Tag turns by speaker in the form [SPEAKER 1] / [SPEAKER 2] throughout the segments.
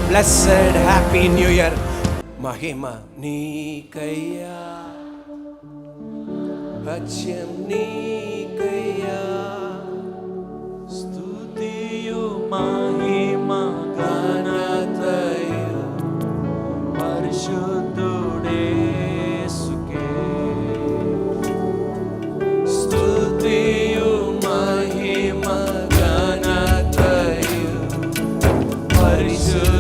[SPEAKER 1] Blessed happy new year. మహిమ నీకయ్యా, భజ్యం నీకయ్యా,
[SPEAKER 2] స్తుతియు మహిమ ఘనతయు పరిశుద్ధుడేసుకే. స్తుతియు మహిమ ఘనతయు పరిశుద్ధుడేసుకే.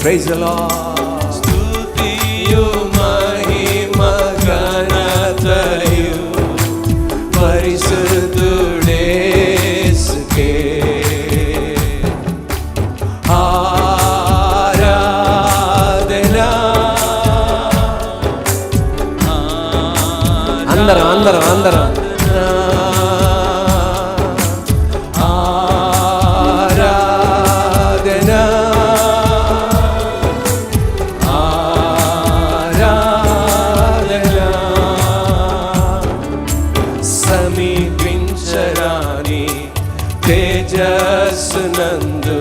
[SPEAKER 1] Praise the Lord.
[SPEAKER 2] స్తుతియు మహిమ ఘనతయు పరిశుద్ధుడేసుకే. ఆరాధనా.
[SPEAKER 1] అందరం
[SPEAKER 2] తేజస్సునందు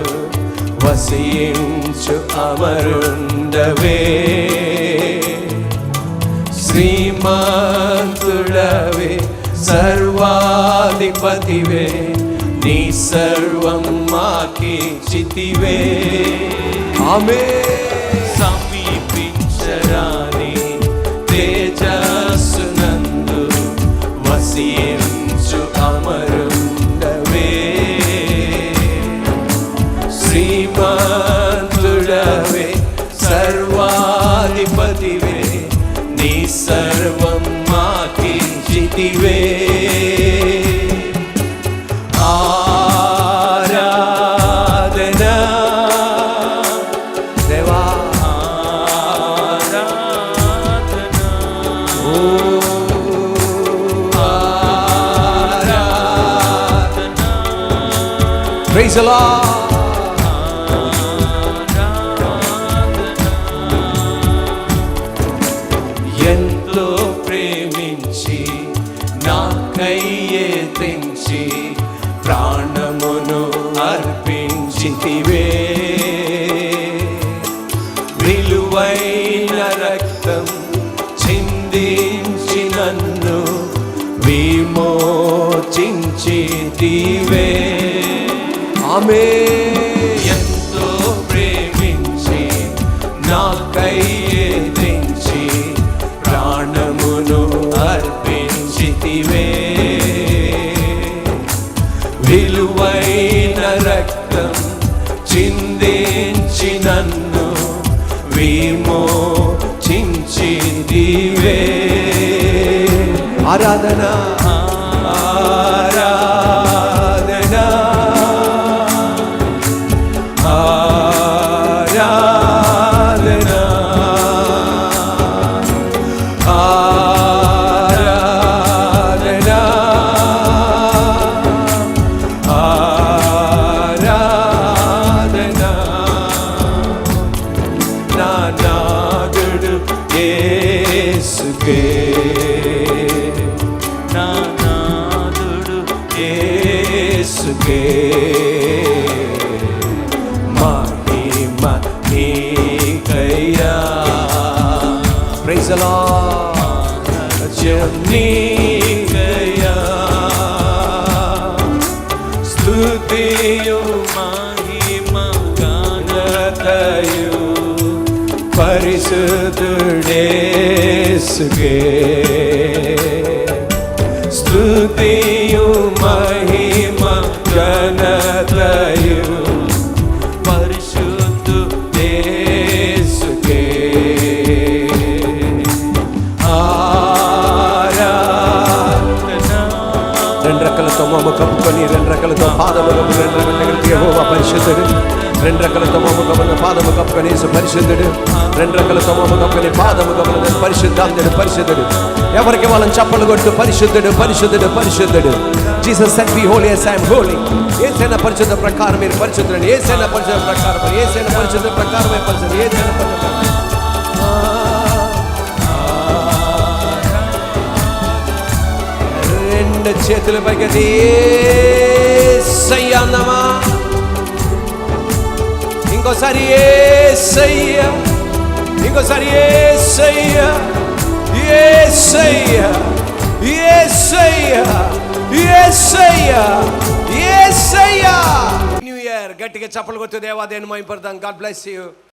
[SPEAKER 2] వసించు అమరుండవే. శ్రీమంతుడవే, సర్వాధిపతివే, నీ సర్వం మాకిచ్చితివే.
[SPEAKER 1] ఆమేన్.
[SPEAKER 2] సమీపించరాని తేజస్సునందు వసించు అమరుండవే. శ్రీమంతుడవే, సర్వాధిపతివే, నీ సర్వం మాకిచ్చితివే. ఆరాధనా
[SPEAKER 1] దేవా.
[SPEAKER 2] ఆరాధనా. ఆరాధనా.
[SPEAKER 1] Praise the Lord.
[SPEAKER 2] ఎంతో ప్రేమించి నాకయ్యే తెంచి ప్రాణమును అర్పించితివే. విలువైన రక్తం చిందించి నన్ను విమోచించితివే.
[SPEAKER 1] ఆమేన్.
[SPEAKER 2] ఎంతో ప్రేమించి నాకయ్యే తెంచి ప్రాణమును అర్పించితివే. విలువైన రక్తం చిందించి నన్ను విమోచించితివే.
[SPEAKER 1] ఆరాధనా.
[SPEAKER 2] ఆరాధనా. ఆరాధనా. ఆరాధనా. ఆరాధనా. నా నాదుడు యేసుకే. నా పరిశుద్ధుడేసుకే స్తుతియు మహిమ ఘనతయు పరిశుద్ధుడేసుకే
[SPEAKER 1] రెండు రెక్కలతో మమ్మ కప్పుకొని రెండు రెక్కలతో పాదము కప్పు రెండు రెక్కలతో యెహోవా పరిశుద్ధుడు రెండు రెక్కలతో మమ్మ కప్పుకొని పాదము కప్పుకొని యేసు పరిశుద్ధుడు రెండు రెక్కలతో మమ్మ కప్పుకొని పాదము కప్పుకొని పరిశుద్ధాంతుడు పరిశుద్ధుడు ఎవరికి వాళ్ళని చప్పలు కొట్టు పరిశుద్ధుడు పరిశుద్ధుడు పరిశుద్ధుడు Jesus said B Holi as I am holy యేసైన పరిశుద్ధ ప్రకారం మీరు పరిశుద్ధులని యేసైన పరిశుద్ధ ప్రకారం యేసైన పరిశుద్ధ ప్రకారమే పరిశుద్ధుడు యేసైన పరిశుద్ధ రెండు చేతుల పైకి యేసయ్యా అన్నామా ఇంకోసారి యేసయ్యా ఇంకోసారి యేసయ్యా యేసయ్యా యేసయ్యా యేసయ్యా యేసయ్యా న్యూ ఇయర్ గట్టిగా చప్పలు కొట్టు దేవా దేని మహిమపడతాం గాడ్ బ్లెస్ యు